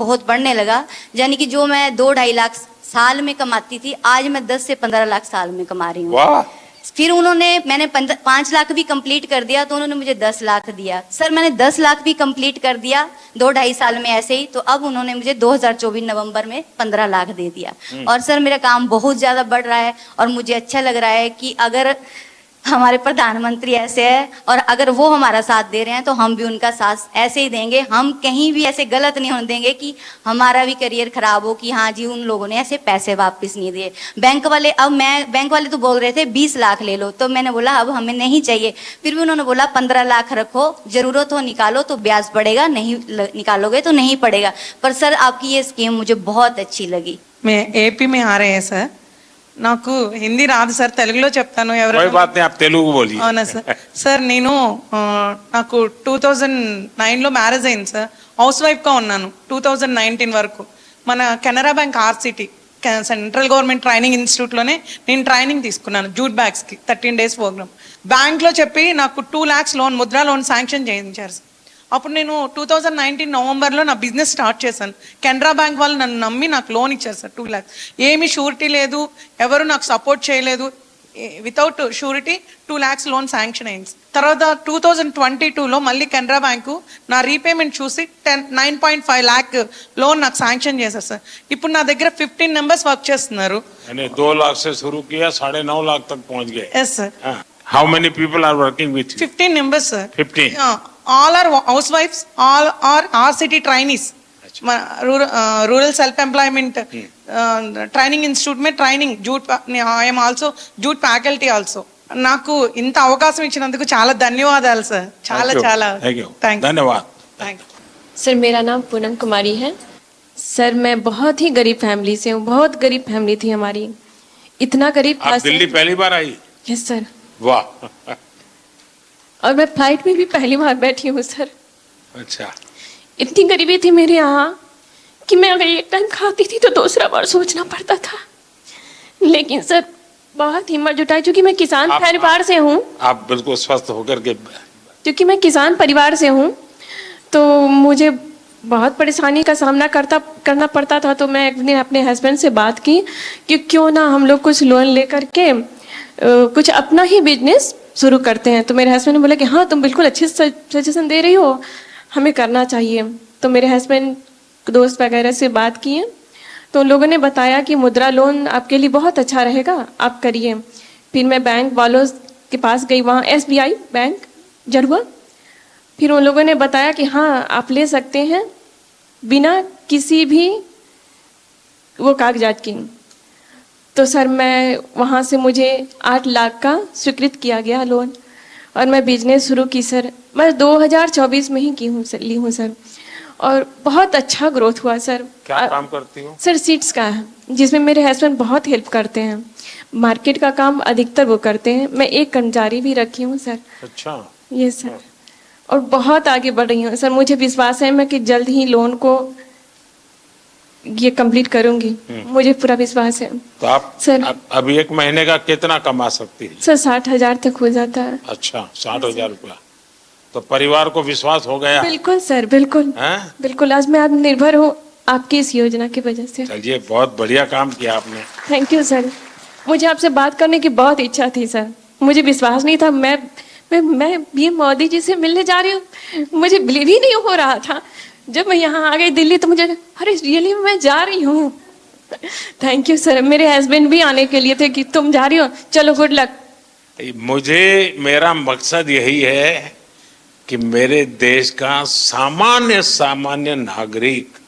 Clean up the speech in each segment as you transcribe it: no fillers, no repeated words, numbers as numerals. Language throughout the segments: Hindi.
बहुत बढ़ने लगा। यानी कि जो मैं 2-2.5 लाख साल में कमाती थी, आज मैं 10 से 15 लाख साल में कमा रही हूँ। वाह। फिर मैंने 5 लाख भी कंप्लीट कर दिया तो उन्होंने मुझे 10 लाख दिया। सर मैंने 10 लाख भी कंप्लीट कर दिया 2-2.5 साल में ऐसे ही, तो अब उन्होंने मुझे 2024 नवंबर में 15 लाख दे दिया। और सर मेरा काम बहुत ज्यादा बढ़ रहा है और मुझे अच्छा लग रहा है कि अगर हमारे प्रधानमंत्री ऐसे है और अगर वो हमारा साथ दे रहे हैं तो हम भी उनका साथ ऐसे ही देंगे। हम कहीं भी ऐसे गलत नहीं होने देंगे कि हमारा भी करियर खराब हो कि हाँ जी उन लोगों ने ऐसे पैसे वापस नहीं दिए। बैंक वाले तो बोल रहे थे 20 लाख ले लो, तो मैंने बोला अब हमें नहीं चाहिए। फिर भी उन्होंने बोला 15 लाख रखो, जरूरत हो निकालो तो ब्याज पड़ेगा, नहीं निकालोगे तो नहीं पड़ेगा। पर सर आपकी ये स्कीम मुझे बहुत अच्छी लगी। मैं एपी में आ रहे हैं सर, నాకు హిందీ రాదు సార్, తెలుగులో చెప్తాను. कोई बात नहीं, आप तेलुगु बोलिए. అవునా సార్. సార్ నేను నాకు 2009లో మ్యారేజ్ అయింది సార్. హౌస్ వైఫ్గా ఉన్నాను 2019 వరకు. మన Canara bank RSETI central government training ఇన్స్టిట్యూట్లోనే నేను ట్రైనింగ్ తీసుకున్నాను జూట్ బ్యాగ్స్కి 13 days ప్రోగ్రామ్. బ్యాంక్లో చెప్పి నాకు 2 lakhs loan, Mudra loan sanction చేయించారు సార్. అప్పుడు నేను 2019 నవంబర్లో నా బిజినెస్ స్టార్ట్ చేశాను. కెనరా బ్యాంక్ వాళ్ళు నన్ను నమ్మి నాకు లోన్ ఇచ్చారు సార్ 2 lakhs. ఏమీ షూరిటీ లేదు, ఎవరు నాకు సపోర్ట్ చేయలేదు. Without surety 2 lakhs loan sanction అయింది. తర్వాత 2022లో మళ్ళీ కెనరా బ్యాంకు నా రీపేమెంట్ చూసి 9.5 lakh లోన్ నాకు శాంక్షన్ చేశారు సార్. ఇప్పుడు నా దగ్గర 15 members వర్క్ చేస్తున్నారు. 2 लाख से शुरू किया, 9.5 लाख तक पहुंच गए. Yes sir. How many people are working with you? 15 members sir. 15. All are housewives, all are RCT trainees. Rural self-employment training institute में training jute. I am also jute faculty also. నాకు ఇంత అవకాశం ఇచ్చినందుకు చాలా ధన్యవాదాలు సార్. చాలా చాలా धन्यवाद. सर मेरा नाम पूनम कुमारी है. सर मैं बहुत ही गरीब फैमिली से हूँ, बहुत गरीब फैमिली थी हमारी. इतना गरीब था. आप दिल्ली पहली बार आई? Yes sir. वाह. और मैं फ्लाइट में भी पहली बार बैठी हूँ सर. अच्छा. इतनी गरीबी थी मेरे यहाँ कि मैं अगर एक टाइम खाती थी तो दूसरा बार सोचना पड़ता था. लेकिन सर बहुत हिम्मत जुटाई, क्योंकि मैं किसान परिवार से हूँ. आप बिल्कुल स्वस्थ होकर के. क्योंकि मैं किसान परिवार से हूँ तो मुझे बहुत परेशानी का सामना करना पड़ता था. तो मैं एक दिन अपने हस्बैंड से बात की कि क्यों ना हम लोग कुछ लोन लेकर के कुछ अपना ही बिजनेस शुरू करते हैं. तो मेरे हस्बैंड ने बोला कि हाँ तुम बिल्कुल अच्छे सजेशन दे रही हो, हमें करना चाहिए. तो मेरे हस्बैंड दोस्त वगैरह से बात किए तो उन लोगों ने बताया कि मुद्रा लोन आपके लिए बहुत अच्छा रहेगा, आप करिए. फिर मैं बैंक वालों के पास गई, वहाँ SBI बैंक जरुआ. फिर उन लोगों ने बताया कि हाँ आप ले सकते हैं बिना किसी भी वो कागजात की. तो सर मैं वहाँ से मुझे 8 लाख का स्वीकृत किया गया लोन और मैं बिजनेस शुरू की सर. मैं 2024 में ही ली हूँ सर और बहुत अच्छा ग्रोथ हुआ सर. क्या काम करती हूँ? सर सीड्स का है, जिसमें मेरे हस्बैंड बहुत हेल्प करते हैं. मार्केट का काम अधिकतर वो करते हैं. मैं एक कर्मचारी भी रखी हूँ सर. अच्छा. ये सर. और बहुत आगे बढ़ रही हूँ सर. मुझे विश्वास है मैं कि जल्द ही लोन को ये कंप्लीट करूंगी, मुझे पूरा विश्वास है. तो आप सर अभी 1 महीने का कितना कमा सकती है? सर 60,000 तक हो जाता है. अच्छा, 60,000 रुपया. तो परिवार को विश्वास हो गया? बिल्कुल सर, बिल्कुल. बिल्कुल आज मैं आत्मनिर्भर हूँ आपकी इस योजना की वजह से. चलिए बहुत बढ़िया काम किया आपने. Thank you sir. मुझे आपसे बात करने की बहुत इच्छा थी सर. मुझे विश्वास नहीं था. मैं ये मोदी जी से मिलने जा रही हूँ, मुझे बिलीव ही नहीं हो रहा था. जब मैं यहाँ आ गई दिल्ली तो मुझे अरे रियली मैं जा रही हूँ. Thank you sir. मेरे हस्बैंड भी आने के लिए थे कि तुम जा रही हो, चलो गुड लक. मेरा मकसद यही है कि मेरे देश का सामान्य नागरिक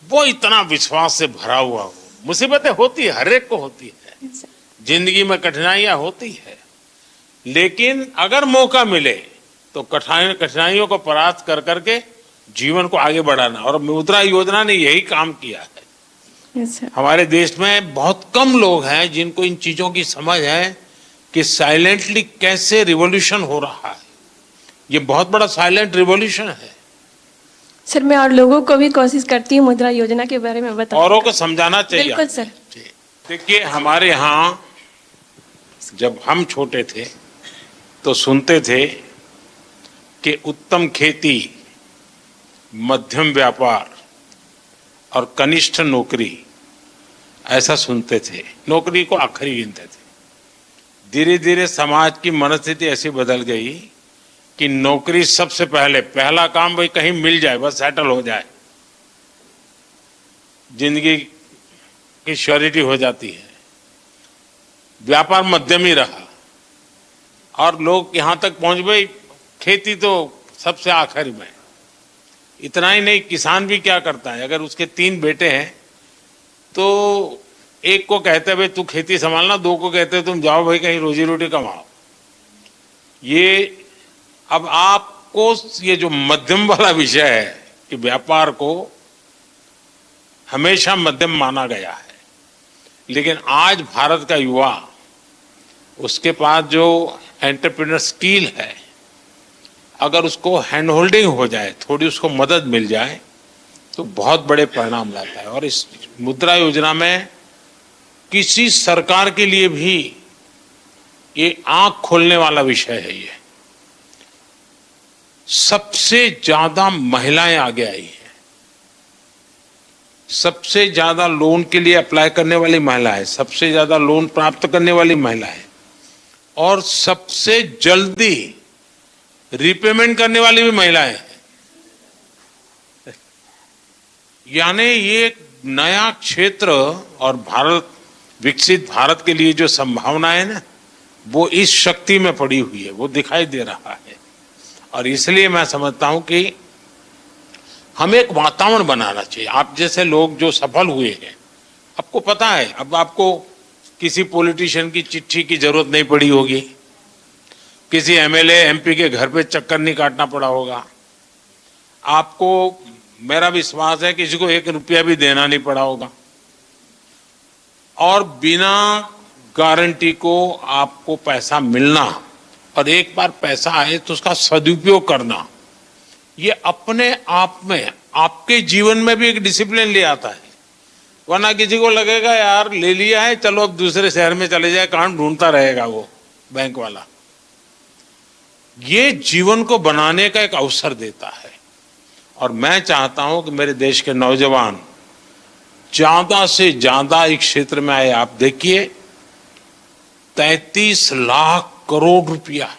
वो इतना विश्वास से भरा हुआ हो. मुसीबतें होती है, हर एक को होती है, जिंदगी में कठिनाइयां होती है, लेकिन अगर मौका मिले तो कठिनाइयों को परास्त कर करके जीवन को आगे बढ़ाना. और मुद्रा योजना ने यही काम किया है. हमारे देश में बहुत कम लोग हैं जिनको इन चीजों की समझ है कि साइलेंटली कैसे रिवॉल्यूशन हो रहा है. ये बहुत बड़ा साइलेंट रिवॉल्यूशन है. सर मैं और लोगों को भी कोशिश करती हूँ मुद्रा योजना के बारे में बताओ. औरों को समझाना चाहिए. बिल्कुल सर. देखिए हमारे यहाँ जब हम छोटे थे तो सुनते थे कि उत्तम खेती, मध्यम व्यापार और कनिष्ठ नौकरी ऐसा सुनते थे, नौकरी को आखिरी गिनते थे। धीरे धीरे समाज की मनस्थिति ऐसी बदल गई कि नौकरी सबसे पहले, पहला काम भाई कहीं मिल जाए, बस सेटल हो जाए, जिंदगी की श्योरिटी हो जाती है। व्यापार मध्यम ही रहा और लोग यहां तक पहुंच गए, खेती तो सबसे आखिर में। इतना ही नहीं, किसान भी क्या करता है, अगर उसके 3 बेटे हैं तो एक को कहते हैं भाई तू खेती संभालना, 2 को कहते हैं तुम जाओ भाई कहीं रोजी रोटी कमाओ। ये अब आपको ये जो मध्यम वाला विषय है कि व्यापार को हमेशा मध्यम माना गया है, लेकिन आज भारत का युवा, उसके पास जो एंटरप्रेन्योर स्किल है, अगर उसको हैंड होल्डिंग हो जाए, थोड़ी उसको मदद मिल जाए तो बहुत बड़े परिणाम लाता है। और इस मुद्रा योजना में किसी सरकार के लिए भी ये आंख खोलने वाला विषय है। ये सबसे ज्यादा महिलाएं आगे आई हैं, सबसे ज्यादा लोन के लिए अप्लाई करने वाली महिलाएं, सबसे ज्यादा लोन प्राप्त करने वाली महिलाएं और सबसे जल्दी रिपेमेंट करने वाली भी महिलाएं हैं। यानी ये एक नया क्षेत्र और भारत, विकसित भारत के लिए जो संभावना है ना, वो इस शक्ति में पड़ी हुई है, वो दिखाई दे रहा है। और इसलिए मैं समझता हूं कि हमें एक वातावरण बनाना चाहिए। आप जैसे लोग जो सफल हुए हैं, आपको पता है, अब आपको किसी पॉलिटिशियन की चिट्ठी की जरूरत नहीं पड़ी होगी, किसी एमएलए एमपी के घर पे चक्कर नहीं काटना पड़ा होगा, आपको, मेरा विश्वास है, किसी को 1 रुपया भी देना नहीं पड़ा होगा, और बिना गारंटी को आपको पैसा मिलना, और एक बार पैसा आए तो उसका सदुपयोग करना, ये अपने आप में आपके जीवन में भी एक डिसिप्लिन ले आता है। वरना किसी को लगेगा यार ले लिया है, चलो अब दूसरे शहर में चले जाए, कहां ढूंढता रहेगा वो बैंक वाला। ये जीवन को बनाने का एक अवसर देता है। और मैं चाहता हूं कि मेरे देश के नौजवान ज्यादा से ज्यादा इस क्षेत्र में आए। आप देखिए 33 लाख करोड़ रुपया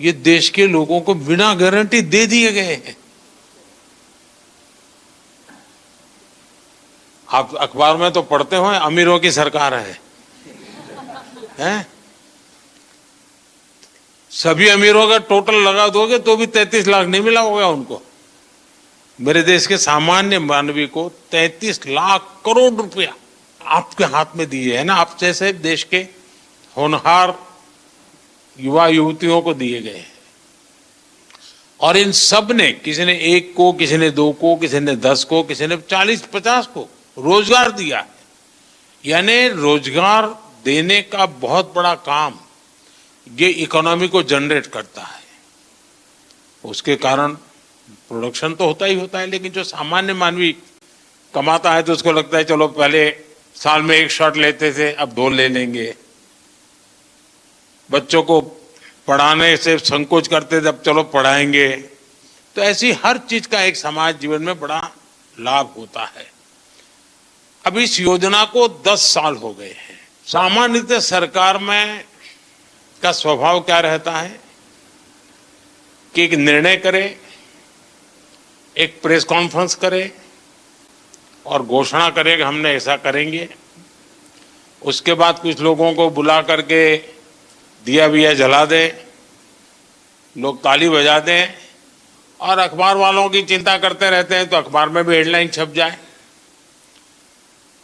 ये देश के लोगों को बिना गारंटी दे दिए गए हैं। आप अखबार में तो पढ़ते हो अमीरों की सरकार है, हैं? सभी अमीरों का टोटल लगा दोगे तो भी 33 लाख नहीं मिला होगा उनको। मेरे देश के सामान्य मानवी को 33 लाख करोड़ रुपया आपके हाथ में दिए है ना, आप जैसे देश के होनहार युवा युवतियों को दिए गए हैं। और इन सब ने, किसी ने 1 को, किसी ने 2 को, किसी ने 10 को, किसी ने 40-50 को रोजगार दिया है। यानी रोजगार देने का बहुत बड़ा काम ये इकोनॉमी को जनरेट करता है। उसके कारण प्रोडक्शन तो होता ही होता है, लेकिन जो सामान्य मानवी कमाता है तो उसको लगता है चलो पहले साल में 1 शॉट लेते थे, अब 2 ले लेंगे। बच्चों को पढ़ाने से संकोच करते थे, अब चलो पढ़ाएंगे। तो ऐसी हर चीज का एक समाज जीवन में बड़ा लाभ होता है। अब इस योजना को 10 साल हो गए हैं। सामान्यतः सरकार में का स्वभाव क्या रहता है कि एक निर्णय करे, एक प्रेस कॉन्फ्रेंस करे और घोषणा करे कि हमने ऐसा करेंगे। उसके बाद कुछ लोगों को बुला करके दिया विया जला दे, लोग ताली बजा दें और अखबार वालों की चिंता करते रहते हैं तो अखबार में भी हेडलाइन छप जाए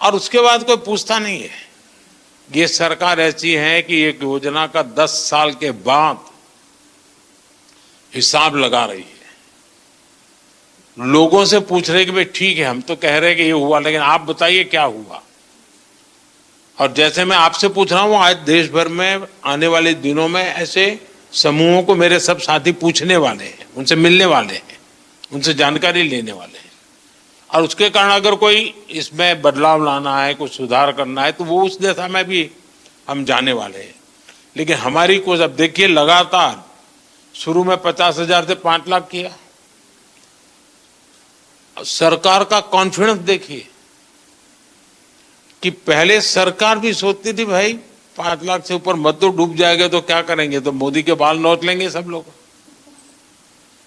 और उसके बाद कोई पूछता नहीं है। ये सरकार ऐसी है कि एक योजना का 10 साल के बाद हिसाब लगा रही है। लोगों से पूछ रहे कि भाई ठीक है, हम तो कह रहे हैं कि ये हुआ, लेकिन आप बताइए क्या हुआ। और जैसे मैं आपसे पूछ रहा हूं, आज देश भर में आने वाले दिनों में ऐसे समूहों को मेरे सब साथी पूछने वाले हैं, उनसे मिलने वाले हैं, उनसे जानकारी लेने वाले हैं। और उसके कारण अगर कोई इसमें बदलाव लाना है, कुछ सुधार करना है, तो वो उस दिशा में भी हम जाने वाले हैं। लेकिन हमारी कोशिश, अब देखिए लगातार शुरू में 50,000 से 5 लाख किया, सरकार का कॉन्फिडेंस देखिए कि पहले सरकार भी सोचती थी भाई 5 लाख से ऊपर मत तो डूब जाएगा तो क्या करेंगे, तो मोदी के बाल नोच लेंगे सब लोग।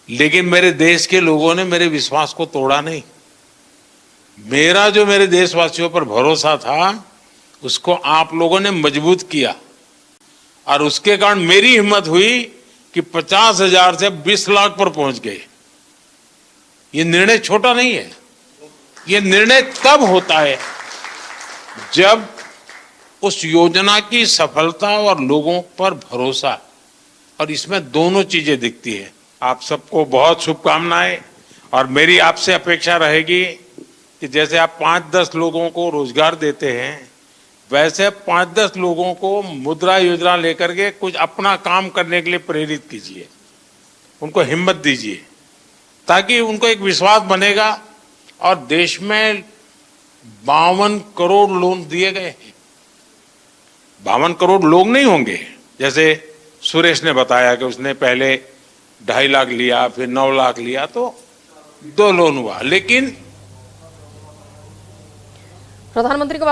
लेकिन मेरे देश के लोगों ने मेरे विश्वास को तोड़ा नहीं। मेरा जो मेरे देशवासियों पर भरोसा था उसको आप लोगों ने मजबूत किया और उसके कारण मेरी हिम्मत हुई कि 50,000 से 20 लाख पर पहुंच गए। ये निर्णय छोटा नहीं है। ये निर्णय तब होता है जब उस योजना की सफलता और लोगों पर भरोसा, और इसमें दोनों चीजें दिखती है। आप सबको बहुत शुभकामनाएं और मेरी आपसे अपेक्षा रहेगी कि जैसे आप 5-10 लोगों को रोजगार देते हैं वैसे 5-10 लोगों को मुद्रा योजना लेकर के कुछ अपना काम करने के लिए प्रेरित कीजिए, उनको हिम्मत दीजिए ताकि उनको एक विश्वास बनेगा। और देश में 52 करोड़ लोन दिए गए हैं। 52 करोड़ लोग नहीं होंगे, जैसे सुरेश ने बताया कि उसने पहले 2.5 लाख लिया फिर 9 लाख लिया तो 2 लोन हुआ, लेकिन प्रधानमंत्री के पास